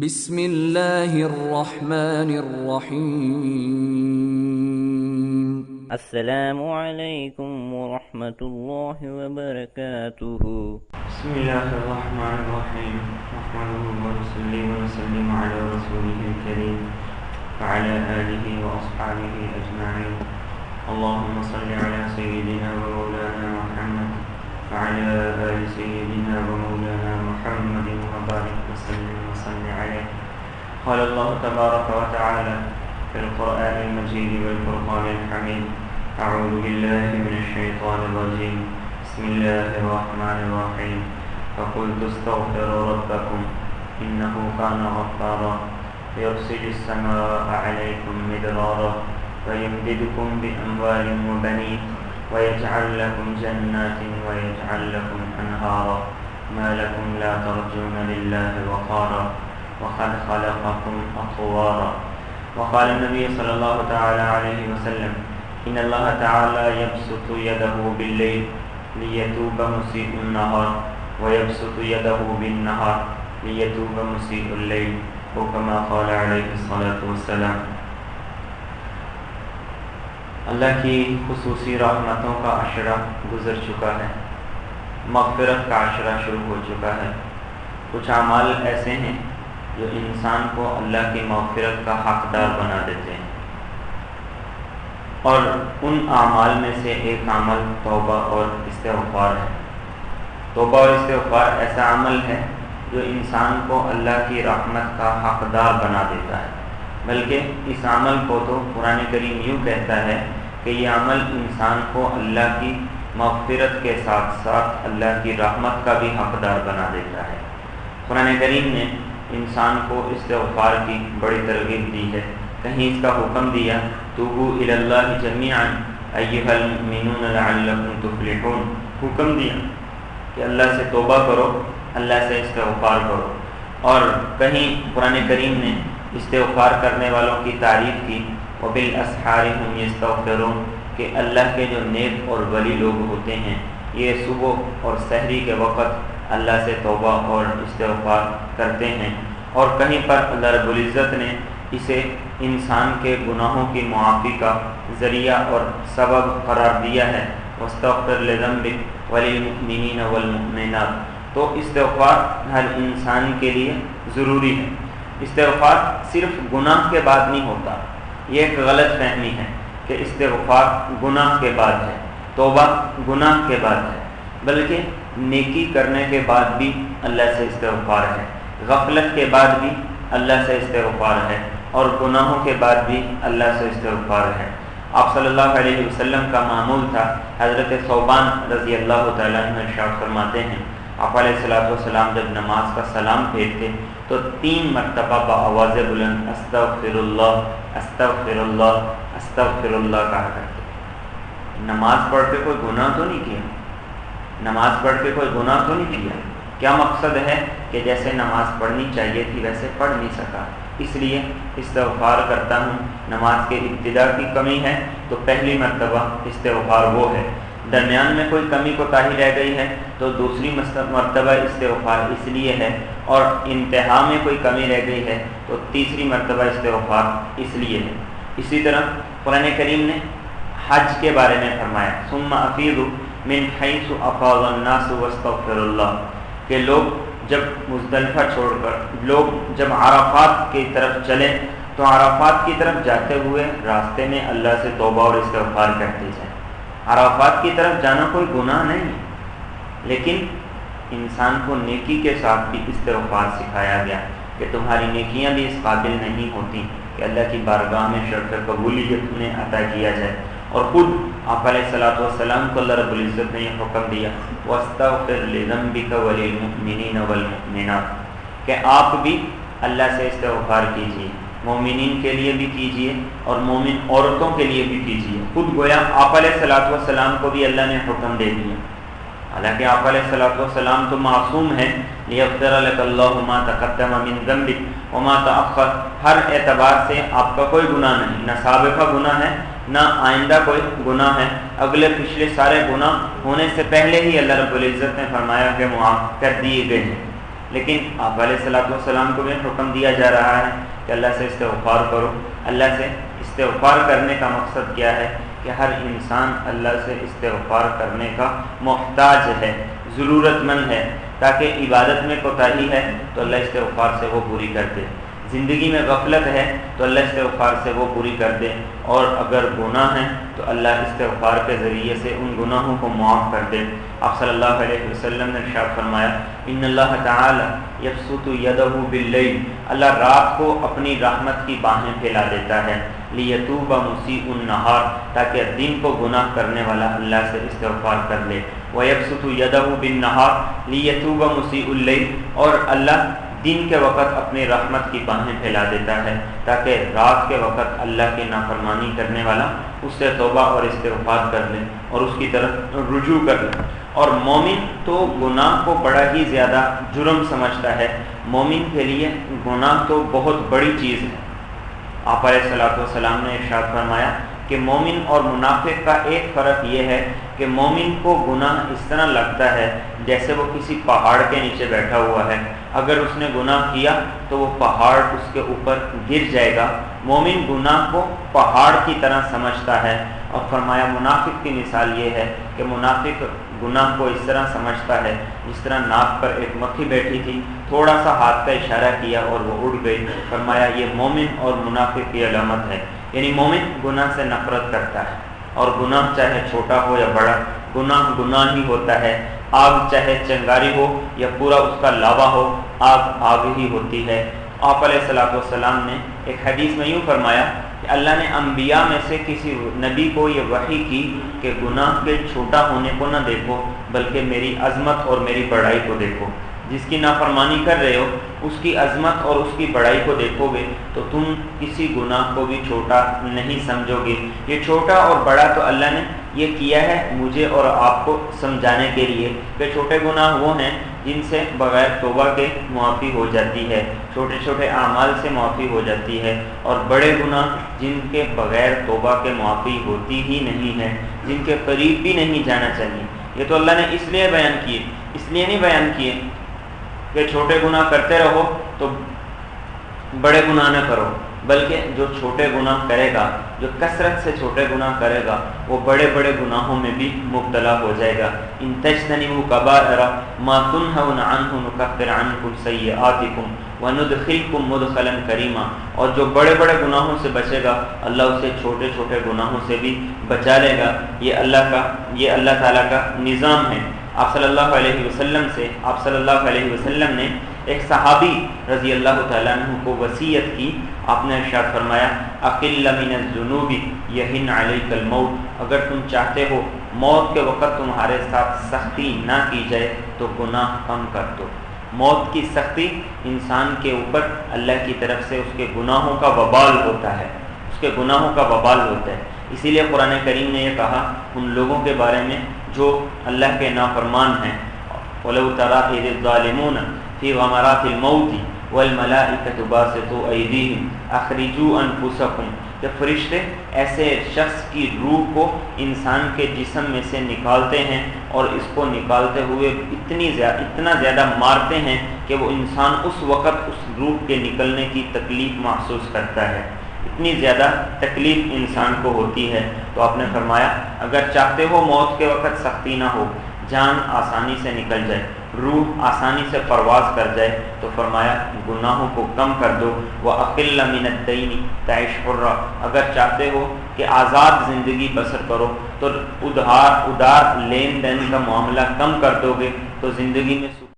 بسم اللہ الرحمن الرحیم۔ السلام علیکم ورحمۃ اللہ وبرکاتہ۔ بسم اللہ الرحمن الرحیم، نحمده ونصلي ونسلم على رسوله الكريم وعلى آله وأصحابه أجمعين۔ اللهم صل على سيدنا ومولانا محمد وعلى آل سيدنا ومولانا محمد وبارك وسلم عليه۔ قال الله تبارك وتعالى في القرآن المجيد والفرقان الحميد: أعوذ بالله من الشيطان الرجيم، بسم الله الرحمن الرحيم، فقلت استغفروا ربكم إنه كان غفارا يرسل السماء عليكم مدرارا ويمددكم بأموال وبنين ويجعل لكم جنات ويجعل لكم أنهارا ما لكم لا ترجون لله وقارا وقد خلقكم أطوارا۔ وقال النبي صلى الله تعالى عليه وسلم: إن الله تعالى يبسط يده بالليل ليتوب مسيء النهار ويبسط يده بالنهار ليتوب مسيء الليل، وكما قال عليه الصلاة والسلام۔ اللہ کی خصوصی رحمتوں کا عشرہ گزر چکا ہے، مغفرت کا عشرہ شروع ہو چکا ہے۔ کچھ اعمال ایسے ہیں جو انسان کو اللہ کی مغفرت کا حقدار بنا دیتے ہیں، اور ان اعمال میں سے ایک عمل توبہ اور استغفار ہے۔ توبہ اور استغفار ایسا عمل ہے جو انسان کو اللہ کی رحمت کا حقدار بنا دیتا ہے، بلکہ اس عمل کو تو قرآن کریم یوں کہتا ہے کہ یہ عمل انسان کو اللہ کی مغفرت کے ساتھ ساتھ اللہ کی رحمت کا بھی حقدار بنا دیتا ہے۔ قرآن کریم نے انسان کو استغفار کی بڑی ترغیب دی ہے۔ کہیں اس کا حکم دیا: توبوا الی اللہ جمیعا ایھا المؤمنون لعلکم تفلحون، حکم دیا کہ اللہ سے توبہ کرو، اللہ سے استغفار کرو۔ اور کہیں قرآن کریم نے استغفار کرنے والوں کی تعریف کی: وبالاسحار هم یستغفرون، کہ اللہ کے جو نیک اور ولی لوگ ہوتے ہیں یہ صبح اور سحری کے وقت اللہ سے توبہ اور استغفار کرتے ہیں۔ اور کہیں پر اللہ رب العزت نے اسے انسان کے گناہوں کی معافی کا ذریعہ اور سبب قرار دیا ہے۔ واستغفر لذنبک وللمؤمنین والمؤمنات، تو استغفار ہر انسان کے لیے ضروری ہے۔ استغفار صرف گناہ کے بعد نہیں ہوتا، یہ ایک غلط فہمی ہے کہ استغفار گناہ کے بعد ہے، توبہ گناہ کے بعد ہے، بلکہ نیکی کرنے کے بعد بھی اللہ سے استغفار ہے، غفلت کے بعد بھی اللہ سے استغفار ہے، اور گناہوں کے بعد بھی اللہ سے استغفار ہے۔ آپ صلی اللہ علیہ وسلم کا معمول تھا، حضرت ثوبان رضی اللہ تعالیٰ عنہ ارشاد فرماتے ہیں آپ علیہ السلام جب نماز کا سلام پھیرتے تو 3 مرتبہ بآواز بلند استغفر اللہ استغفر اللہ استغفر اللہ کہا کرتے۔ نماز پڑھ کے کوئی گناہ تو نہیں کیا، نماز پڑھ کے کوئی گناہ تو نہیں کیا، کیا مقصد ہے کہ جیسے نماز پڑھنی چاہیے تھی ویسے پڑھ نہیں سکا، اس لیے استغفار کرتا ہوں۔ نماز کے ابتدا کی کمی ہے تو پہلی مرتبہ استغفار وہ ہے، درمیان میں کوئی کمی کوتاہی رہ گئی ہے تو دوسری مرتبہ استغفار اس لیے ہے، اور انتہا میں کوئی کمی رہ گئی ہے تو تیسری مرتبہ استغفار اس لیے ہے۔ اسی طرح قرآن کریم نے حج کے بارے میں فرمایا: ثم افیضوا من حیث افاض الناس واستغفروا اللہ، کہ لوگ جب مزدلفہ چھوڑ کر لوگ جب عرفات کی طرف چلیں تو عرفات کی طرف جاتے ہوئے راستے میں اللہ سے توبہ اور استغفار کرتے جائیں۔ عرفات کی طرف جانا کوئی گناہ نہیں، لیکن انسان کو نیکی کے ساتھ بھی استغفار سکھایا گیا کہ تمہاری نیکیاں بھی اس قابل نہیں ہوتی کہ اللہ کی بارگاہ میں شرط قبولیت انہیں عطا کیا جائے۔ اور خود آپ علیہ السلام کو اللہ رب العزت نے یہ حکم دیا: واستغفر لذنبک وللمؤمنین والمؤمنات، کہ آپ بھی اللہ سے استغفار کیجیے، مومنین کے لیے بھی کیجیے اور مومن عورتوں کے لیے بھی کیجیے۔ خود گویا آپ علیہ السلام کو بھی اللہ نے حکم دے دیا، حالانکہ آپ علیہ السلام تو معصوم ہیں۔ لیغفر لک اللہ ما تقدم من ذنبک وما تأخر، ہر اعتبار سے آپ کا کوئی گناہ نہیں، نہ سابقہ گناہ ہے نہ آئندہ کوئی گناہ ہے، اگلے پچھلے سارے گناہ ہونے سے پہلے ہی اللہ رب العزت نے فرمایا کہ معاف کر دیے گئے ہیں۔ لیکن آپ علیہ الصلوۃ والسلام کو بھی حکم دیا جا رہا ہے کہ اللہ سے استغفار کرو۔ اللہ سے استغفار کرنے کا مقصد کیا ہے کہ ہر انسان اللہ سے استغفار کرنے کا محتاج ہے، ضرورت مند ہے، تاکہ عبادت میں کوتاہی ہے تو اللہ استغفار سے وہ پوری کر دے، زندگی میں غفلت ہے تو اللہ استغفار سے وہ پوری کر دے، اور اگر گناہ ہیں تو اللہ استغفار کے ذریعے سے ان گناہوں کو معاف کر دے۔ آپ صلی اللہ علیہ وسلم نے ارشاد فرمایا ان اللہ تعالی یبسط یدہ باللیل، اللہ رات کو اپنی رحمت کی باہیں پھیلا دیتا ہے، لیتوب مسیء النہار، تاکہ دن کو گناہ کرنے والا اللہ سے استغفار کر لے، ویبسط یدہ بالنہار لیتوب مسیء اللیل، اور اللہ دن کے وقت اپنی رحمت کی باہیں پھیلا دیتا ہے تاکہ رات کے وقت اللہ کی نافرمانی کرنے والا اس سے توبہ اور استغفار کر لے اور اس کی طرف رجوع کر لے۔ اور مومن تو گناہ کو بڑا ہی زیادہ جرم سمجھتا ہے، مومن کے لیے گناہ تو بہت بڑی چیز ہے۔ آپ علیہ الصلوۃ والسلام نے ارشاد فرمایا کہ مومن اور منافق کا ایک فرق یہ ہے کہ مومن کو گناہ اس طرح لگتا ہے جیسے وہ کسی پہاڑ کے نیچے بیٹھا ہوا ہے، اگر اس نے گناہ کیا تو وہ پہاڑ اس کے اوپر گر جائے گا۔ مومن گناہ کو پہاڑ کی طرح سمجھتا ہے، اور فرمایا منافق کی مثال یہ ہے کہ منافق گناہ کو اس طرح سمجھتا ہے جس طرح ناک پر ایک مکھی بیٹھی تھی، تھوڑا سا ہاتھ کا اشارہ کیا اور وہ اڑ گئی۔ فرمایا یہ مومن اور منافق کی علامت ہے، یعنی مومن گناہ سے نفرت کرتا ہے، اور گناہ چاہے چھوٹا ہو یا بڑا، گناہ گناہ ہی ہوتا ہے۔ آگ چاہے چنگاری ہو یا پورا اس کا لاوا ہو، آگ آگ ہی ہوتی ہے۔ آپ علیہ الصلوۃ والسلام نے ایک حدیث میں یوں فرمایا کہ اللہ نے انبیاء میں سے کسی نبی کو یہ وحی کی کہ گناہ کے چھوٹا ہونے کو نہ دیکھو بلکہ میری عظمت اور میری بڑائی کو دیکھو۔ جس کی نافرمانی کر رہے ہو اس کی عظمت اور اس کی بڑائی کو دیکھو گے تو تم کسی گناہ کو بھی چھوٹا نہیں سمجھو گے۔ یہ چھوٹا اور بڑا تو اللہ نے یہ کیا ہے مجھے اور آپ کو سمجھانے کے لیے کہ چھوٹے گناہ وہ ہیں جن سے بغیر توبہ کے معافی ہو جاتی ہے، چھوٹے چھوٹے اعمال سے معافی ہو جاتی ہے، اور بڑے گناہ جن کے بغیر توبہ کے معافی ہوتی ہی نہیں ہے، جن کے قریب بھی نہیں جانا چاہیے۔ یہ تو اللہ نے اس لیے بیان کیے، اس لیے نہیں بیان کیے کہ چھوٹے گناہ کرتے رہو تو بڑے گناہ نہ کرو، بلکہ جو چھوٹے گناہ کرے گا، جو کثرت سے چھوٹے گناہ کرے گا، وہ بڑے بڑے گناہوں میں بھی مبتلا ہو جائے گا۔ ان تجتنبوا کبائر ما تنہون عنہ نکفر عنکم سیئاتکم وندخلکم مدخلا کریما، اور جو بڑے بڑے گناہوں سے بچے گا اللہ اسے چھوٹے چھوٹے گناہوں سے بھی بچا لے گا۔ یہ اللہ تعالیٰ کا نظام ہے۔ آپ صلی اللہ علیہ وسلم نے ایک صحابی رضی اللہ تعالیٰ عنہ کو وصیت کی۔ آپ نے ارشاد فرمایا اقل من الذنوب یہن علیک الموت، اگر تم چاہتے ہو موت کے وقت تمہارے ساتھ سختی نہ کی جائے تو گناہ کم کر دو۔ موت کی سختی انسان کے اوپر اللہ کی طرف سے اس کے گناہوں کا وبال ہوتا ہے، اس کے گناہوں کا وبال ہوتا ہے۔ اسی لیے قرآن کریم نے یہ کہا ان لوگوں کے بارے میں جو اللہ کے نافرمان ہیں، وَلَوْ تَرَىٰ إِذِ الظَّالِمُونَ فِي غَمَرَاتِ الْمَوْتِ وَالْمَلَائِكَةُ بَاسِطُو أَيْدِيهِمْ أَخْرِجُوا أَنفُسَكُمْ، کہ فرشتے ایسے شخص کی روح کو انسان کے جسم میں سے نکالتے ہیں اور اس کو نکالتے ہوئے اتنا زیادہ مارتے ہیں کہ وہ انسان اس وقت اس روح کے نکلنے کی تکلیف محسوس کرتا ہے، اتنی زیادہ تکلیف انسان کو ہوتی ہے۔ تو آپ نے فرمایا اگر چاہتے ہو موت کے وقت سختی نہ ہو، جان آسانی سے نکل جائے، روح آسانی سے پرواز کر جائے، تو فرمایا گناہوں کو کم کر دو۔ وَأَقِلَّ مِنَ الدَّيْنِ تَعِشْ حُرًّا، اگر چاہتے ہو کہ آزاد زندگی بسر کرو تو ادھار لین دین کا معاملہ کم کر دو گے تو زندگی میں